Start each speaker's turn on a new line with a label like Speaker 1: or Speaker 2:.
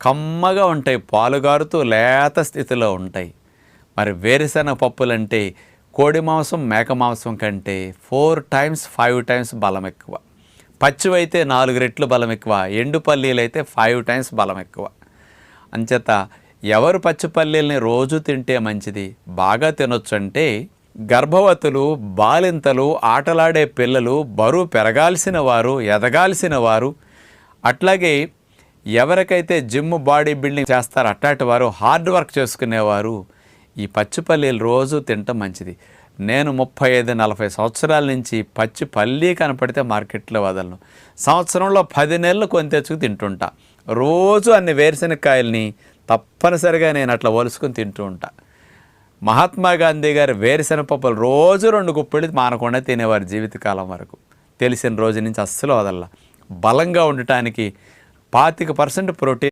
Speaker 1: కమ్మగా ఉంటాయి, పాలుగారుతూ లేత స్థితిలో ఉంటాయి. మరి వేరుశనగ పప్పులంటే కోడి మాంసం మేక మాంసం కంటే 4 times 5 times బలం ఎక్కువ. పచ్చివైతే 4 రెట్లు బలం ఎక్కువ, ఎండు పల్లీలు అయితే 5 times బలం ఎక్కువ. అంచేత ఎవరు పచ్చి పల్లీల్ని రోజు తింటే మంచిది, బాగా తినొచ్చు అంటే గర్భవతులు, బాలింతలు, ఆటలాడే పిల్లలు, బరువు పెరగాల్సిన వారు, ఎదగాల్సిన వారు, అట్లాగే ఎవరికైతే జిమ్ బాడీ బిల్డింగ్ చేస్తారో అట్లాంటి వారు, హార్డ్ వర్క్ చేసుకునేవారు ఈ పచ్చి పల్లీలు రోజు తినటం మంచిది. నేను 35-40 సంవత్సరాల నుంచి పచ్చి పల్లీ కనపడితే మార్కెట్లో వదలను. సంవత్సరంలో 10 నెలలు కొని తెచ్చుకు తింటుంటా. రోజు అన్ని వేరుశనగకాయల్ని తప్పనిసరిగా నేను అట్లా ఒలుసుకుని తింటూ ఉంటా. మహాత్మా గాంధీ గారు వేరుశనగ పప్పులు రోజు 2 గుప్పెళ్ళు మానకుండా తినేవారు జీవితకాలం వరకు. తెలిసిన రోజు నుంచి అస్సలు వదల. బలంగా ఉండటానికి 25% ప్రోటీన్